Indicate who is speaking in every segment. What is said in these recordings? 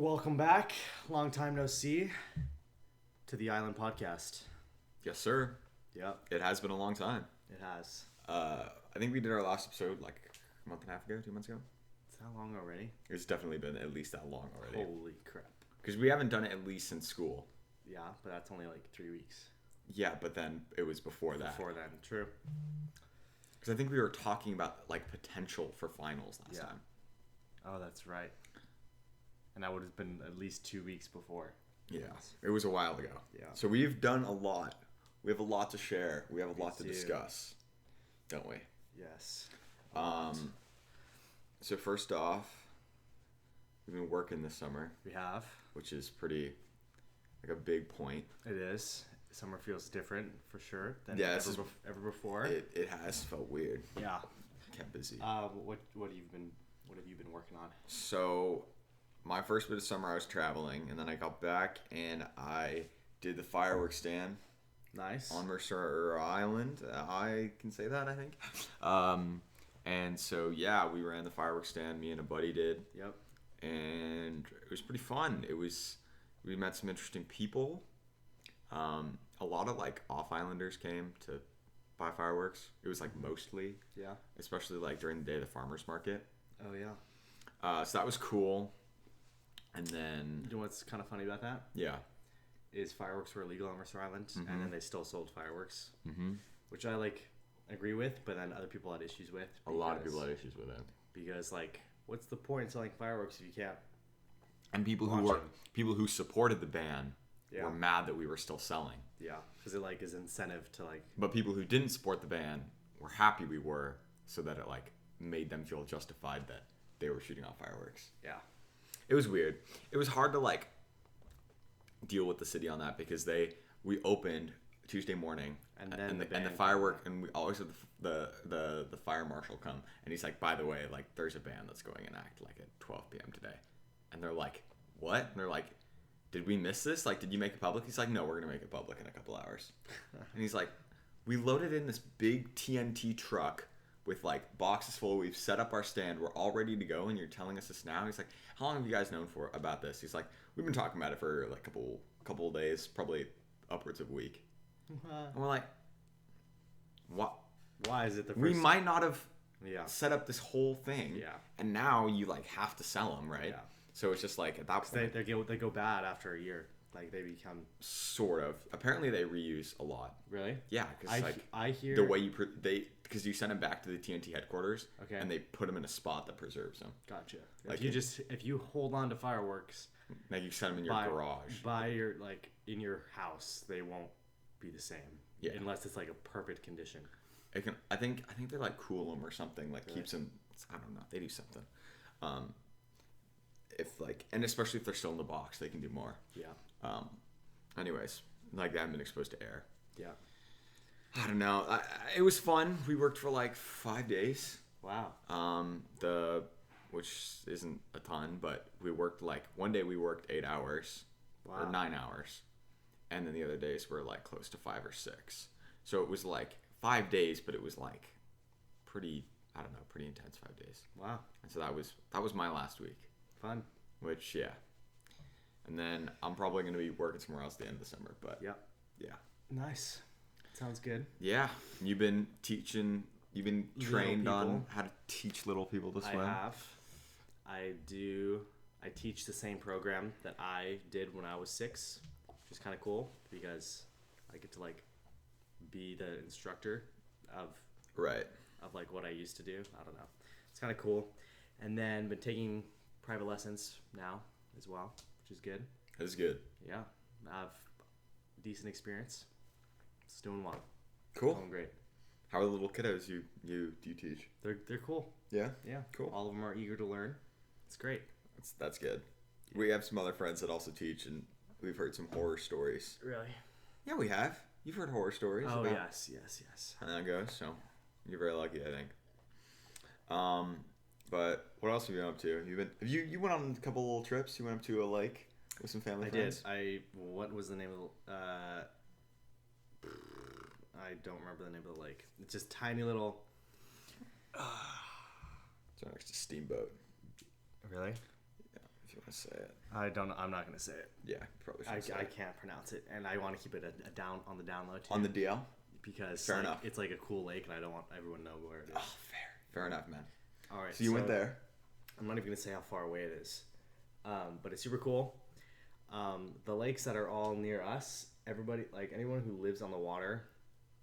Speaker 1: Welcome back, long time no see, to the EYELAND podcast.
Speaker 2: Yes, sir.
Speaker 1: Yep,
Speaker 2: It has been a long time.
Speaker 1: it has.
Speaker 2: I think we did our last episode like a month and a half ago, 2 months ago.
Speaker 1: It's that long already?
Speaker 2: It's definitely been at least that long already.
Speaker 1: Holy crap.
Speaker 2: Because we haven't done it at least since school.
Speaker 1: Yeah, but that's only like 3 weeks.
Speaker 2: Yeah, but then it was before that.
Speaker 1: Before then, true.
Speaker 2: Because I think we were talking about like potential for finals last time.
Speaker 1: Oh, that's right. And that would have been at least 2 weeks before.
Speaker 2: Yeah, it was a while ago.
Speaker 1: Yeah.
Speaker 2: So we've done a lot. We have a lot to share. We have a lot to
Speaker 1: do.
Speaker 2: discuss, don't we?
Speaker 1: Yes.
Speaker 2: So first off, we've been working this summer,
Speaker 1: We have.
Speaker 2: which is pretty like a big point.
Speaker 1: It is. Summer feels different for sure than
Speaker 2: Yeah,
Speaker 1: ever before.
Speaker 2: It has felt weird.
Speaker 1: Yeah.
Speaker 2: Kept busy.
Speaker 1: What have you been working on?
Speaker 2: So my first bit of summer I was traveling, and then I got back and I did the fireworks stand
Speaker 1: Nice.
Speaker 2: on Mercer Island. I can say that, I think. And so yeah, we ran the fireworks stand. Me and a buddy did,
Speaker 1: Yep.
Speaker 2: and it was pretty fun. We met some interesting people. A lot of like off-islanders came to buy fireworks. It was like mostly,
Speaker 1: Yeah.
Speaker 2: especially like during the day of the farmers market.
Speaker 1: Oh yeah.
Speaker 2: So that was cool. And then
Speaker 1: You know what's kind of funny about that?
Speaker 2: yeah.
Speaker 1: Is fireworks were illegal on Mercer Island, and then they still sold fireworks,
Speaker 2: Mm-hmm.
Speaker 1: which I like agree with, but then other people had issues with.
Speaker 2: A lot of people had issues with it.
Speaker 1: Because like, what's the point in selling fireworks if you can't?
Speaker 2: And people who supported the ban were mad that we were still selling.
Speaker 1: Yeah, because it like is incentive to like.
Speaker 2: But people who didn't support the ban were happy we were, so that it like made them feel justified that they were shooting off fireworks.
Speaker 1: Yeah.
Speaker 2: It was weird. It was hard to like deal with the city on that because we opened Tuesday morning
Speaker 1: And then
Speaker 2: the firework, and we always have the fire marshal come, and he's like, by the way, like there's a band that's going in act like at 12 p.m. today, and they're like, what? And they're like, did we miss this? Like, did you make it public? He's like, no, we're gonna make it public in a couple hours. And he's like, we loaded in this big TNT truck with like boxes full. We've set up our stand. We're all ready to go, and you're telling us this now? He's like, how long have you guys known about this? He's like, we've been talking about it for like a couple of days, probably upwards of a week. And we're like, what?
Speaker 1: Why is it the first?
Speaker 2: We might not have
Speaker 1: Yeah.
Speaker 2: set up this whole thing.
Speaker 1: Yeah.
Speaker 2: And now you like have to sell them, right?
Speaker 1: Yeah.
Speaker 2: So it's just like at that point,
Speaker 1: They go bad after a year. Like they become.
Speaker 2: sort of. Apparently they reuse a lot.
Speaker 1: Really?
Speaker 2: Yeah, because like
Speaker 1: I hear
Speaker 2: the way because you send them back to the TNT headquarters,
Speaker 1: Okay.
Speaker 2: and they put them in a spot that preserves them.
Speaker 1: Gotcha.
Speaker 2: Like
Speaker 1: If you hold on to fireworks,
Speaker 2: Like you set them in your garage.
Speaker 1: by your like in your house, they won't be the same.
Speaker 2: Yeah.
Speaker 1: Unless it's like a perfect condition.
Speaker 2: I think they like cool them or something. Like keeps them. I don't know. They do something. If like, and especially if they're still in the box, they can do more.
Speaker 1: Yeah.
Speaker 2: Anyways, like they haven't been exposed to air.
Speaker 1: Yeah.
Speaker 2: I don't know. It was fun. We worked for like 5 days.
Speaker 1: Wow.
Speaker 2: Which isn't a ton, but we worked like one day we worked 8 hours or 9 hours, and then the other days were like close to 5 or 6. So it was like 5 days, but it was like pretty intense 5 days.
Speaker 1: Wow.
Speaker 2: And so that was my last week.
Speaker 1: Fun.
Speaker 2: Which yeah. And then I'm probably gonna be working somewhere else at the end of December, but
Speaker 1: Yeah.
Speaker 2: yeah.
Speaker 1: Nice. Sounds good.
Speaker 2: Yeah, you've been teaching. You've been trained on
Speaker 1: people.
Speaker 2: how to teach little people to swim.
Speaker 1: I have. I teach the same program that I did when I was 6, which is kind of cool because I get to like be the instructor of
Speaker 2: Right.
Speaker 1: like what I used to do. I don't know. It's kind of cool. And then been taking private lessons now as well, which is good.
Speaker 2: That's good.
Speaker 1: Yeah. I have decent experience. It's doing well.
Speaker 2: Cool.
Speaker 1: Doing great.
Speaker 2: How are the little kiddos you teach?
Speaker 1: They're cool.
Speaker 2: Yeah.
Speaker 1: Yeah.
Speaker 2: Cool.
Speaker 1: All of them are eager to learn. It's great.
Speaker 2: That's good. We have some other friends that also teach, and we've heard some horror stories.
Speaker 1: Really?
Speaker 2: Yeah, we have. You've heard horror stories.
Speaker 1: Oh,
Speaker 2: about
Speaker 1: yes.
Speaker 2: how that goes. So you're very lucky, I think. But what else have you been up to? You went on a couple little trips. You went up to a lake with some family friends.
Speaker 1: I did. What was the name of the I don't remember the name of the lake. It's just tiny little.
Speaker 2: It's right next to Steamboat.
Speaker 1: Really?
Speaker 2: Yeah. If you want to say it.
Speaker 1: I don't know. I'm not gonna say it.
Speaker 2: Yeah, probably
Speaker 1: I
Speaker 2: should.
Speaker 1: can't pronounce it, and I want to keep it a down on the down low too.
Speaker 2: On the DL.
Speaker 1: Because
Speaker 2: Fair
Speaker 1: like,
Speaker 2: enough.
Speaker 1: it's like a cool lake, and I don't want everyone to know where it is.
Speaker 2: Oh, fair enough, man.
Speaker 1: All right.
Speaker 2: So you went there.
Speaker 1: I'm not even gonna say how far away it is, but it's super cool. The lakes that are all near us, everybody, like anyone who lives on the water,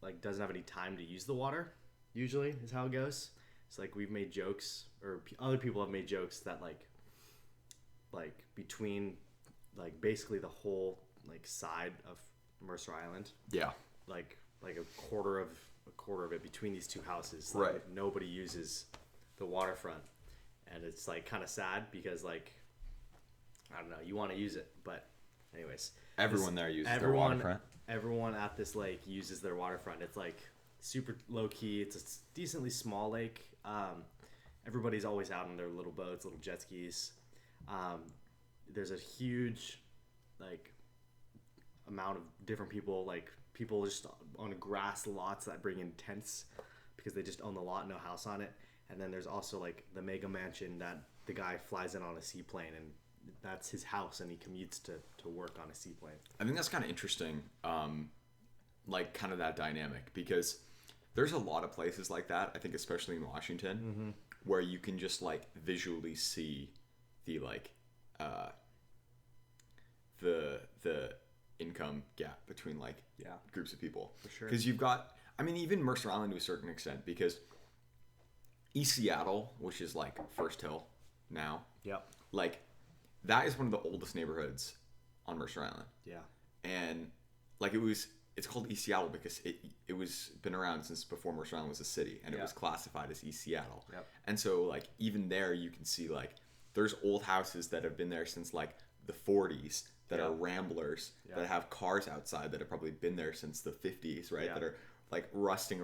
Speaker 1: like doesn't have any time to use the water. Usually, is how it goes. It's like we've made jokes, or other people have made jokes that like between, like basically the whole like side of Mercer Island.
Speaker 2: Yeah.
Speaker 1: Like a quarter of it between these two houses.
Speaker 2: Right.
Speaker 1: Like, nobody uses the waterfront, and it's like kind of sad because like I don't know, you want to use it, but anyways,
Speaker 2: Everyone there uses their waterfront.
Speaker 1: Everyone at this lake uses their waterfront. It's like super low key. It's a decently small lake. Everybody's always out on their little boats, little jet skis. There's a huge like amount of different people, like people just on grass lots that bring in tents because they just own the lot, no house on it. And then there's also like the mega mansion that the guy flies in on a seaplane, and that's his house, and he commutes to work on a seaplane.
Speaker 2: I think that's kind of interesting, like kind of that dynamic, because there's a lot of places like that, I think especially in Washington, where you can just like visually see the like the income gap between like groups of people.
Speaker 1: For sure.
Speaker 2: Because you've got, I mean, even Mercer Island to a certain extent, because East Seattle, which is like First Hill now, like that is one of the oldest neighborhoods on Mercer Island.
Speaker 1: Yeah.
Speaker 2: And like it's called East Seattle because it was been around since before Mercer Island was a city, and it was classified as East Seattle.
Speaker 1: Yep.
Speaker 2: And so like even there you can see like there's old houses that have been there since like the 40s that are ramblers that have cars outside that have probably been there since the 50s, right? That are like rusting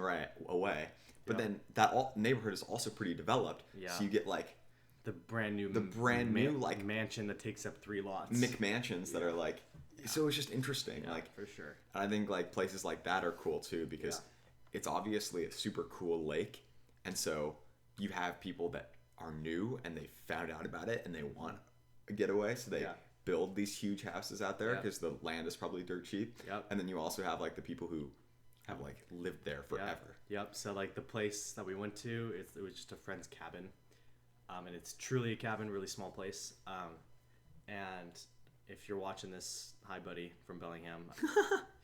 Speaker 2: away. But then that neighborhood is also pretty developed. Yeah. So you get like
Speaker 1: the brand new like mansion that takes up 3 lots.
Speaker 2: McMansions that are like, so it's just interesting. Like
Speaker 1: for sure.
Speaker 2: And I think like places like that are cool too, because it's obviously a super cool lake. And so you have people that are new and they found out about it and they want a getaway. So they build these huge houses out there because the land is probably dirt cheap.
Speaker 1: Yep.
Speaker 2: And then you also have like the people who have like lived there forever.
Speaker 1: Yep. So like the place that we went to, it was just a friend's cabin. And it's truly a cabin, really small place. And if you're watching this, hi buddy from Bellingham,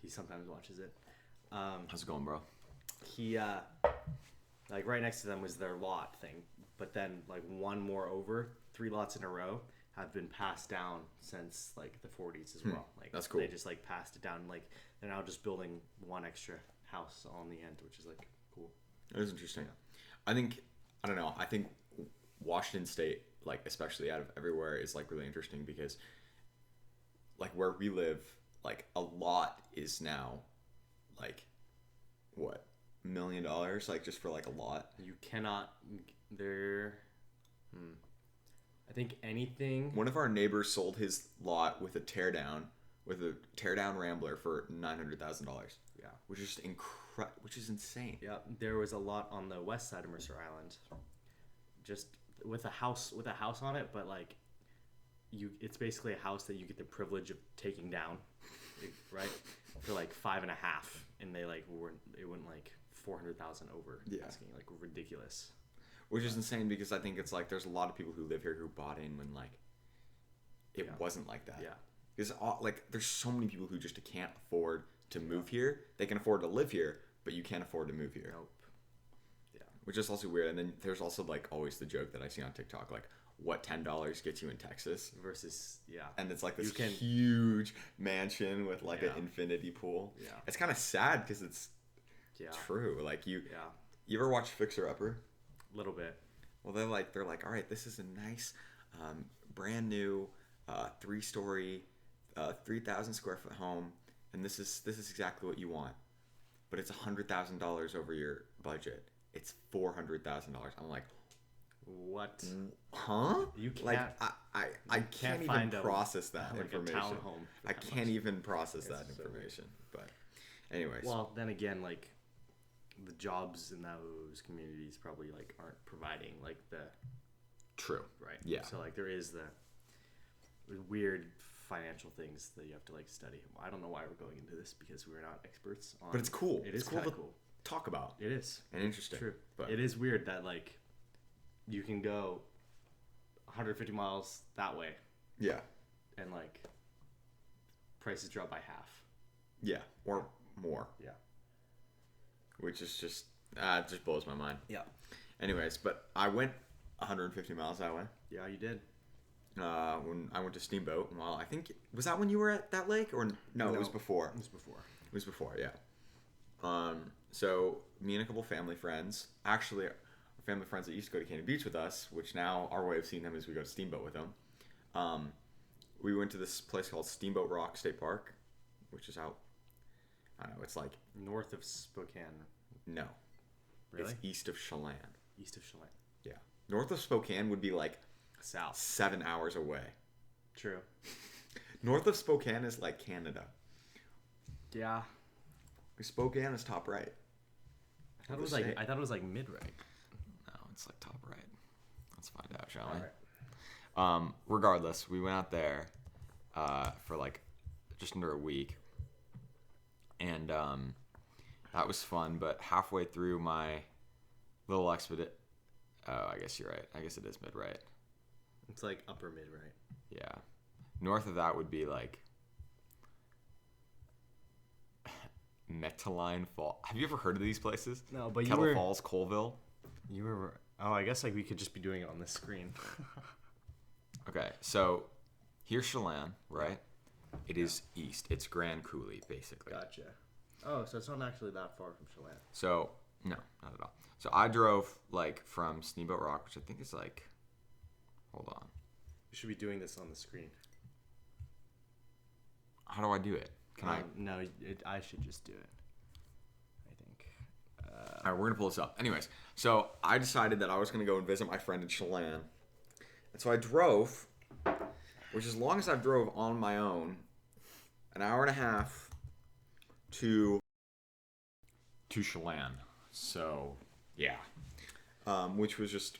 Speaker 1: he sometimes watches it.
Speaker 2: How's it going, bro?
Speaker 1: He like right next to them was their lot thing, but then like one more over, 3 lots in a row have been passed down since like the 40s as well. Like
Speaker 2: that's cool.
Speaker 1: They just like passed it down. Like they're now just building one extra house on the end, which is like cool.
Speaker 2: That is interesting. I don't know. I think Washington State, like especially out of everywhere, is like really interesting because like where we live, like a lot is now like what, $1 million, like just for like a lot.
Speaker 1: You cannot I think anything.
Speaker 2: One of our neighbors sold his lot with a teardown Rambler for $900,000.
Speaker 1: Yeah,
Speaker 2: which is just which is insane.
Speaker 1: Yeah, there was a lot on the west side of Mercer Island, just with a house on it, but like it's basically a house that you get the privilege of taking down, right? For like 5.5, and they like it went like 400,000 over. Asking like ridiculous.
Speaker 2: Which is insane because I think it's like there's a lot of people who live here who bought in when like it wasn't like that. Yeah. Because like there's so many people who just can't afford to move here. They can afford to live here, but you can't afford to move here.
Speaker 1: Nope. Yeah.
Speaker 2: Which is also weird. And then there's also like always the joke that I see on TikTok, like what $10 gets you in Texas
Speaker 1: versus and
Speaker 2: it's like this huge mansion with like an infinity pool. Yeah. It's kind of sad because it's true. Like you ever watch Fixer Upper?
Speaker 1: A little bit.
Speaker 2: Well, they're like, all right, this is a nice, brand new, 3-story, 3,000 square foot home, and this is exactly what you want, but it's $100,000 over your budget. It's $400,000. I'm like,
Speaker 1: what?
Speaker 2: Huh?
Speaker 1: You can't.
Speaker 2: Like I can't even process that information.
Speaker 1: A townhome.
Speaker 2: I can't even process that information. But, anyways.
Speaker 1: Well, then again, like the jobs in those communities probably like aren't providing like the
Speaker 2: true,
Speaker 1: right.
Speaker 2: Yeah.
Speaker 1: So like there is the weird financial things that you have to like study. I don't know why we're going into this because we're not experts on.
Speaker 2: But it's cool.
Speaker 1: It is
Speaker 2: cool
Speaker 1: kind
Speaker 2: to
Speaker 1: of cool.
Speaker 2: talk about.
Speaker 1: It is.
Speaker 2: And interesting.
Speaker 1: True.
Speaker 2: But
Speaker 1: It is weird that like you can go 150 miles that way
Speaker 2: yeah.
Speaker 1: and like prices drop by half.
Speaker 2: Yeah. Or more.
Speaker 1: Yeah.
Speaker 2: Which is just it just blows my mind.
Speaker 1: Yeah.
Speaker 2: Anyways, but I went 150 miles that way.
Speaker 1: Yeah, you did.
Speaker 2: When I went to Steamboat. Well, I think was that when you were at that lake or no? It was before.
Speaker 1: It was before.
Speaker 2: It was before, yeah. So me and a couple family friends, actually, our family friends that used to go to Candy Beach with us, which now our way of seeing them is we go to Steamboat with them. We went to this place called Steamboat Rock State Park, which is out. I don't know. It's like
Speaker 1: North of Spokane.
Speaker 2: no,
Speaker 1: Really?
Speaker 2: it's east of Chelan.
Speaker 1: East of Chelan.
Speaker 2: Yeah, north of Spokane would be like
Speaker 1: South.
Speaker 2: 7 hours away.
Speaker 1: True.
Speaker 2: North of Spokane is like Canada.
Speaker 1: Yeah.
Speaker 2: Spokane is top right.
Speaker 1: I thought it was like mid right.
Speaker 2: No, it's like top right. Let's find out, shall we?
Speaker 1: All right.
Speaker 2: Regardless, we went out there for like just under a week, and that was fun. But halfway through my little expedition, oh, I guess you're right. I guess it is mid right.
Speaker 1: It's like upper mid right.
Speaker 2: Yeah, north of that would be like Metaline Falls. Have you ever heard of these places?
Speaker 1: No, but
Speaker 2: Kettle Falls, Colville.
Speaker 1: You were. Oh, I guess like we could just be doing it on this screen.
Speaker 2: Okay, so here's Chelan, right? It is east. It's Grand Coulee, basically.
Speaker 1: Gotcha. Oh, so it's not actually that far from Chelan.
Speaker 2: So, no, not at all. So I drove, like, from Steamboat Rock, which I think is, like, hold on.
Speaker 1: We should be doing this on the screen.
Speaker 2: How do I do it? Can I?
Speaker 1: No, I should just do it. I think.
Speaker 2: All right, we're going to pull this up. Anyways, so I decided that I was going to go and visit my friend in Chelan. And so I drove, which as long as I've drove on my own, an hour and a half to Chelan. So, yeah. Which was just,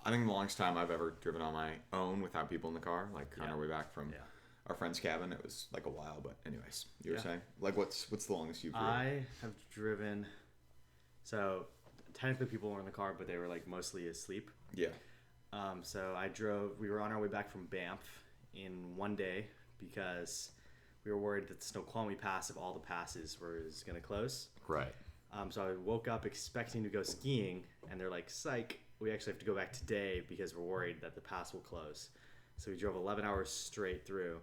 Speaker 2: I think the longest time I've ever driven on my own without people in the car, like on our way back from our friend's cabin. It was like a while, but anyways, you were saying? Like, what's the longest you've driven?
Speaker 1: I have driven, so technically people were in the car, but they were like mostly asleep.
Speaker 2: Yeah.
Speaker 1: So we were on our way back from Banff in one day because we were worried that the Snoqualmie Pass, of all the passes, was going to close.
Speaker 2: Right.
Speaker 1: So I woke up expecting to go skiing, and they're like, psych, we actually have to go back today because we're worried that the pass will close. So we drove 11 hours straight through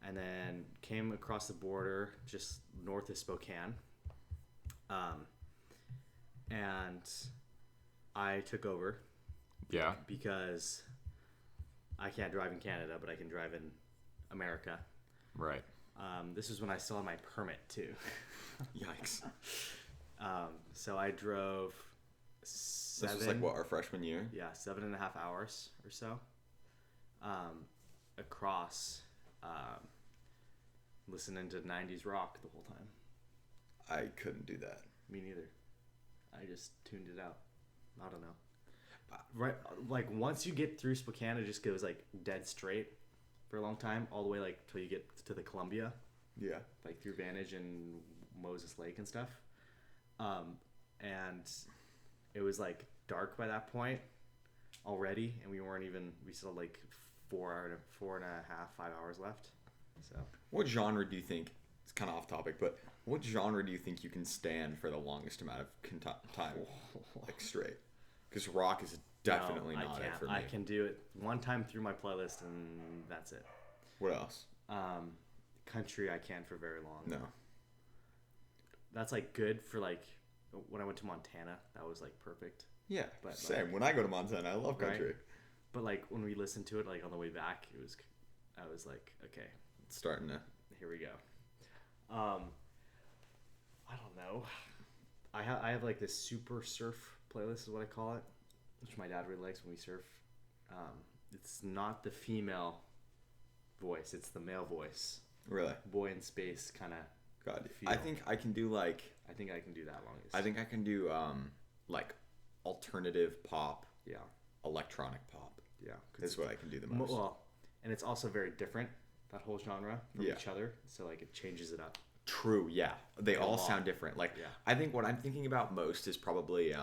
Speaker 1: and then came across the border just north of Spokane. And I took over.
Speaker 2: Yeah.
Speaker 1: Because I can't drive in Canada, but I can drive in America.
Speaker 2: Right.
Speaker 1: This was when I still had my permit too.
Speaker 2: Yikes.
Speaker 1: So I drove
Speaker 2: This was like what, our freshman year?
Speaker 1: Yeah, 7.5 hours or so. Across, listening to 90s rock the whole time.
Speaker 2: I couldn't do that.
Speaker 1: Me neither. I just tuned it out. I don't know. Right, like once you get through Spokane, it just goes like dead straight for a long time, all the way like till you get to the Columbia.
Speaker 2: Yeah. Like
Speaker 1: through Vantage and Moses Lake and stuff. And it was like dark by that point already, and we still had like 4.5, 5 hours left. So
Speaker 2: what genre do you think, it's kind of off topic, but what genre do you think you can stand for the longest amount of time, like straight? Because rock is definitely not it for me.
Speaker 1: I can do it one time through my playlist, and that's it.
Speaker 2: What else?
Speaker 1: Country I can't for very long.
Speaker 2: No.
Speaker 1: That's like good for like when I went to Montana. That was like perfect.
Speaker 2: Yeah,
Speaker 1: but
Speaker 2: same.
Speaker 1: Like,
Speaker 2: when I go to Montana, I love country.
Speaker 1: Right? But like when we listened to it like on the way back, I was like, okay,
Speaker 2: it's starting to.
Speaker 1: Here we go. I don't know. I have like this super surf playlist is what I call it, which my dad really likes when we surf. It's not the female voice; it's the male voice.
Speaker 2: Really?
Speaker 1: Boy in space kind of.
Speaker 2: God, I think I can do like.
Speaker 1: I think I can do that longest.
Speaker 2: I think I can do like alternative pop.
Speaker 1: Yeah.
Speaker 2: Electronic pop.
Speaker 1: Yeah.
Speaker 2: That's what I can do the most.
Speaker 1: Well, and it's also very different, that whole genre, from
Speaker 2: Yeah.
Speaker 1: each other. So like it changes it up.
Speaker 2: True, yeah. They
Speaker 1: A
Speaker 2: all
Speaker 1: lot.
Speaker 2: sound different. Like,
Speaker 1: Yeah.
Speaker 2: I think what I'm thinking about most is probably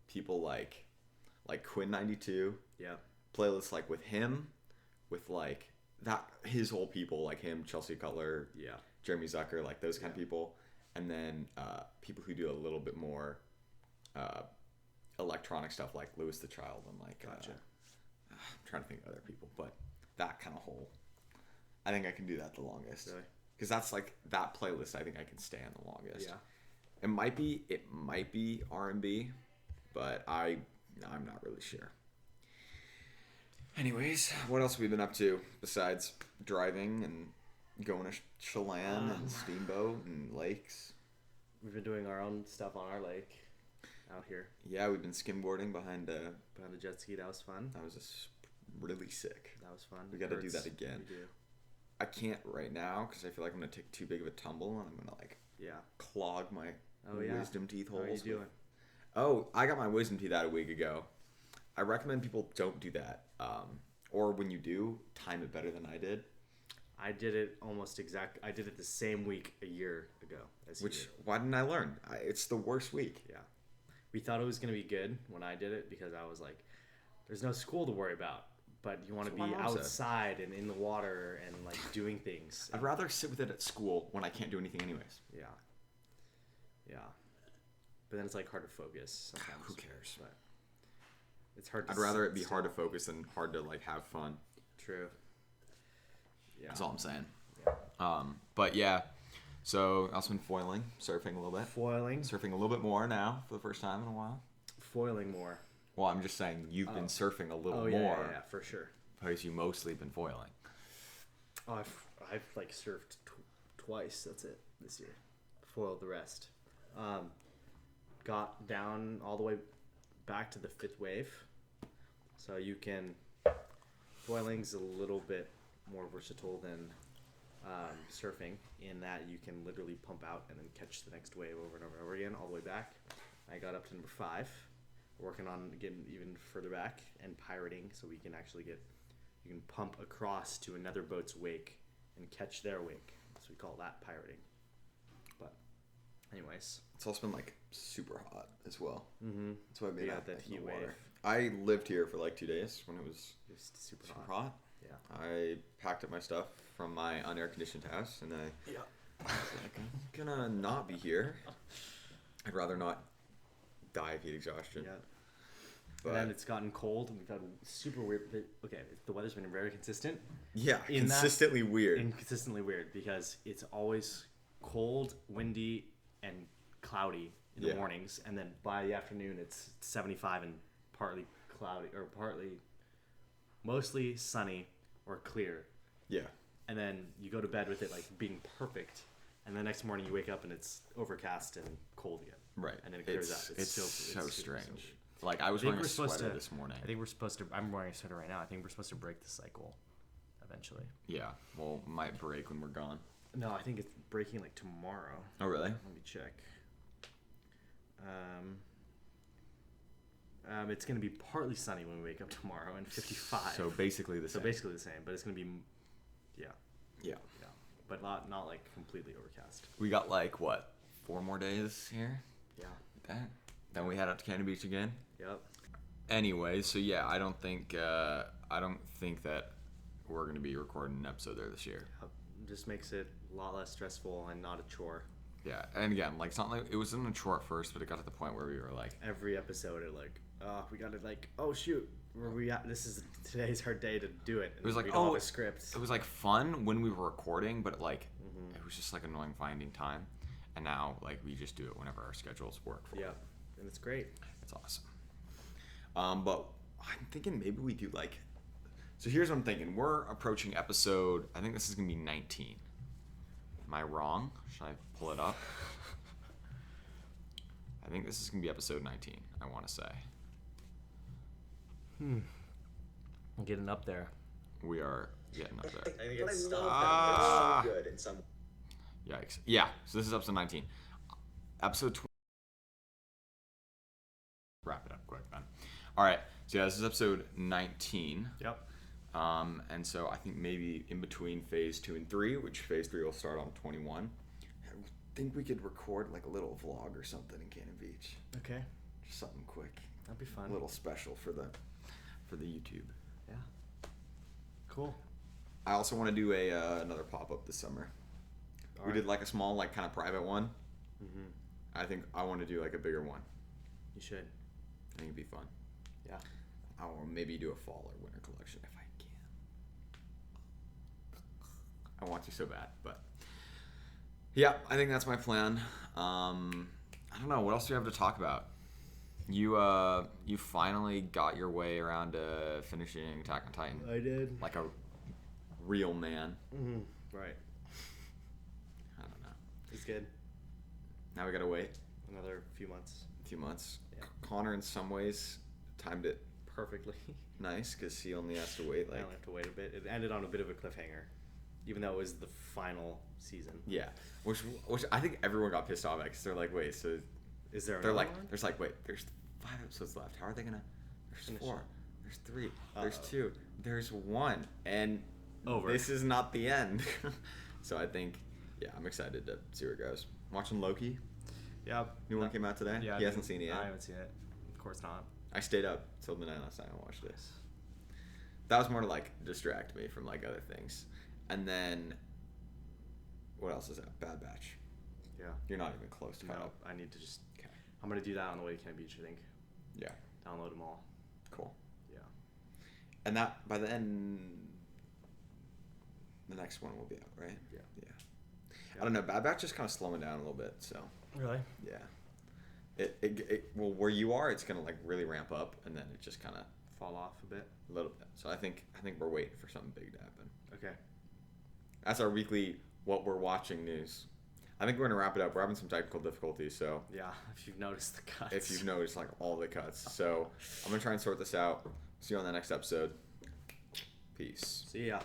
Speaker 2: people like Quinn 92
Speaker 1: Yeah.
Speaker 2: playlists, like with him, with like that his whole people, like him, Chelsea Cutler,
Speaker 1: Yeah.
Speaker 2: Jeremy Zucker, like those kind of people, and then people who do a little bit more electronic stuff, like Louis the Child, and like
Speaker 1: Gotcha.
Speaker 2: I'm trying to think of other people, but that kind of whole, I think I can do that the longest.
Speaker 1: Really?
Speaker 2: Because that's like that playlist I think I can stand the longest.
Speaker 1: Yeah.
Speaker 2: It might be R&B, but I'm not really sure. Anyways, what else have we been up to besides driving and going to Chelan and Steamboat and lakes?
Speaker 1: We've been doing our own stuff on our lake out here.
Speaker 2: Yeah, we've been skimboarding behind
Speaker 1: Behind the jet ski. That was fun.
Speaker 2: that was just really sick.
Speaker 1: That was fun.
Speaker 2: We got to do
Speaker 1: Hurts.
Speaker 2: that again.
Speaker 1: We do.
Speaker 2: I can't right now because I feel like I'm gonna take too big of a tumble and I'm gonna like
Speaker 1: Yeah.
Speaker 2: clog my wisdom teeth
Speaker 1: How
Speaker 2: holes.
Speaker 1: are you doing?
Speaker 2: Oh, I got my wisdom teeth out a week ago. I recommend people don't do that. Or when you do, time it better than I did.
Speaker 1: I did it almost exact. I did it the same week a year ago as you did.
Speaker 2: Why didn't I learn? It's the worst week.
Speaker 1: Yeah. We thought it was going to be good when I did it because I was like, there's no school to worry about, but you want to
Speaker 2: That's what
Speaker 1: be
Speaker 2: my mom said.
Speaker 1: outside and in the water and like doing things.
Speaker 2: I'd rather sit with it at school when I can't do anything anyways.
Speaker 1: Yeah. Yeah. But then it's like hard to focus sometimes.
Speaker 2: Who cares?
Speaker 1: But it's hard to
Speaker 2: I'd rather it be
Speaker 1: sit
Speaker 2: hard to
Speaker 1: still.
Speaker 2: focus than hard to like have fun.
Speaker 1: True. Yeah.
Speaker 2: That's all I'm saying.
Speaker 1: Yeah.
Speaker 2: But yeah, so I've also been foiling, surfing a little bit.
Speaker 1: Foiling.
Speaker 2: Surfing a little bit more now for the first time in a while.
Speaker 1: Foiling more.
Speaker 2: Well, I'm just saying you've been surfing a little
Speaker 1: Oh, yeah,
Speaker 2: more
Speaker 1: yeah, for sure.
Speaker 2: because you mostly been foiling.
Speaker 1: Oh, I've like surfed twice. That's it this year. Foiled the rest. Got down all the way back to the fifth wave. So you can. Foiling's a little bit more versatile than surfing in that you can literally pump out and then catch the next wave over and over and over again all the way back. I got up to number 5. Working on getting even further back and pirating so we can actually you can pump across to another boat's wake and catch their wake. So we call that pirating. But anyways.
Speaker 2: It's also been like super hot as well.
Speaker 1: Mm-hmm.
Speaker 2: That's why I made
Speaker 1: Yeah,
Speaker 2: out
Speaker 1: that
Speaker 2: in the
Speaker 1: heat
Speaker 2: water.
Speaker 1: wave.
Speaker 2: I lived here for like 2 days when it was
Speaker 1: Just super
Speaker 2: super
Speaker 1: hot.
Speaker 2: hot.
Speaker 1: Yeah.
Speaker 2: I packed up my stuff from my unair conditioned house and I
Speaker 1: Yeah.
Speaker 2: was like, I'm gonna not be here. I'd rather not die of heat exhaustion.
Speaker 1: Yeah.
Speaker 2: But
Speaker 1: And then it's gotten cold and we've had super weird. Okay, the weather's been very consistent.
Speaker 2: yeah,
Speaker 1: in that-
Speaker 2: consistently weird.
Speaker 1: Inconsistently weird because it's always cold, windy, and cloudy in the
Speaker 2: Yeah.
Speaker 1: mornings, and then by the afternoon it's 75 and partly cloudy or mostly sunny or clear.
Speaker 2: Yeah.
Speaker 1: And then you go to bed with it like being perfect, and the next morning you wake up and it's overcast and cold again.
Speaker 2: Right.
Speaker 1: And then it clears out.
Speaker 2: It's
Speaker 1: so
Speaker 2: so
Speaker 1: super
Speaker 2: strange. Like I was
Speaker 1: think
Speaker 2: wearing a
Speaker 1: we're supposed
Speaker 2: sweater
Speaker 1: to-
Speaker 2: this morning.
Speaker 1: I think we're supposed to. I'm wearing a sweater right now. I think we're supposed to break the cycle eventually.
Speaker 2: Yeah. Well, might break when we're gone.
Speaker 1: No, I think it's breaking like tomorrow.
Speaker 2: Oh really?
Speaker 1: Let me check. It's going to be partly sunny when we wake up tomorrow and 55.
Speaker 2: So basically the
Speaker 1: So
Speaker 2: same.
Speaker 1: basically the same, but it's going to be, yeah,
Speaker 2: Yeah.
Speaker 1: but not like completely overcast.
Speaker 2: We got like what 4 more days here.
Speaker 1: Yeah.
Speaker 2: That. Then we head out to Canada Beach again.
Speaker 1: Yep.
Speaker 2: Anyway, so yeah, I don't think that we're gonna be recording an episode there this year.
Speaker 1: Just makes it a lot less stressful and not a chore.
Speaker 2: Yeah, and again, like it's not like it wasn't a chore at first, but it got to the point where we were like,
Speaker 1: Every episode, we got to like, oh shoot, where we at? Today's our day to do it. And
Speaker 2: it was like,
Speaker 1: we don't have
Speaker 2: oh,
Speaker 1: a script.
Speaker 2: it was like fun when we were recording, but like it was just like annoying finding time. And now like we just do it whenever our schedules work for
Speaker 1: Yeah,
Speaker 2: it.
Speaker 1: and it's great.
Speaker 2: It's awesome. But I'm thinking maybe we do like. So here's what I'm thinking. We're approaching episode. I think this is gonna be 19. Am I wrong? Should I pull it up? I think this is gonna be episode 19. I want to say.
Speaker 1: I'm getting up there.
Speaker 2: We are getting up there.
Speaker 1: I think
Speaker 3: But I
Speaker 1: it's
Speaker 3: love
Speaker 2: Ah.
Speaker 3: them. They're so good in some.
Speaker 2: Yikes. Yeah. So this is episode 19. Episode 20. Wrap it up quick then. All right. So yeah, this is episode 19.
Speaker 1: Yep.
Speaker 2: And so I think maybe in between phase 2 and 3, which phase 3 will start on 21, I think we could record like a little vlog or something in Cannon Beach.
Speaker 1: Okay.
Speaker 2: Just something quick.
Speaker 1: That'd be fun.
Speaker 2: A little special for the YouTube.
Speaker 1: Yeah. Cool.
Speaker 2: I also want to do another pop-up this summer. We did like a small, like kind of private one.
Speaker 1: Mm-hmm.
Speaker 2: I think I want to do like a bigger one.
Speaker 1: You should.
Speaker 2: I think it'd be fun.
Speaker 1: Yeah.
Speaker 2: I want to maybe do a fall or winter collection if I can. I want to so bad, but yeah, I think that's my plan. I don't know, what else do we have to talk about? You finally got your way around to finishing Attack on Titan.
Speaker 1: I did.
Speaker 2: Like a real man.
Speaker 1: Mm-hmm. Right.
Speaker 2: I don't know.
Speaker 1: It's good.
Speaker 2: Now we gotta wait
Speaker 1: Another few months.
Speaker 2: a few months.
Speaker 1: Yeah.
Speaker 2: Connor, in some ways, timed it
Speaker 1: Perfectly.
Speaker 2: nice because he only has to wait
Speaker 1: I
Speaker 2: like.
Speaker 1: only have to wait a bit. It ended on a bit of a cliffhanger, even though it was the final season.
Speaker 2: Yeah, which I think everyone got pissed off at because they're like, wait, so
Speaker 1: Is there?
Speaker 2: they're like,
Speaker 1: one?
Speaker 2: there's like, wait, there's 5 episodes left. How are they gonna? There's
Speaker 1: Finish
Speaker 2: 4.
Speaker 1: it.
Speaker 2: There's 3. There's
Speaker 1: Uh-oh.
Speaker 2: 2. There's 1, and
Speaker 1: Over.
Speaker 2: this is not the end. So I think, yeah, I'm excited to see where it goes. Watching Loki.
Speaker 1: Yeah.
Speaker 2: New one came out today.
Speaker 1: Yeah.
Speaker 2: He hasn't seen it yet.
Speaker 1: I haven't seen it. Of course not.
Speaker 2: I stayed up till midnight last night and watched it. That was more to like distract me from like other things. And then, what else is that? Bad Batch.
Speaker 1: Yeah.
Speaker 2: You're not even close to
Speaker 1: No,
Speaker 2: caught up.
Speaker 1: I need to just.
Speaker 2: Okay.
Speaker 1: I'm gonna do that on the way to Cannon Beach. I think.
Speaker 2: Yeah.
Speaker 1: Download them all.
Speaker 2: Cool.
Speaker 1: Yeah.
Speaker 2: And that by the end, the next one will be out, right?
Speaker 1: Yeah.
Speaker 2: Yeah. I don't know. Bad Batch is kind of slowing down a little bit. So
Speaker 1: Really?
Speaker 2: yeah. It well, where you are, it's gonna like really ramp up, and then it just kind of
Speaker 1: Fall off a bit.
Speaker 2: a little bit. So I think we're waiting for something big to happen.
Speaker 1: Okay.
Speaker 2: That's our weekly what we're watching news. I think we're gonna wrap it up. We're having some technical difficulties, so
Speaker 1: Yeah. If you've noticed the cuts.
Speaker 2: if you've noticed like all the cuts, so I'm gonna try and sort this out. See you on the next episode. Peace.
Speaker 1: See ya.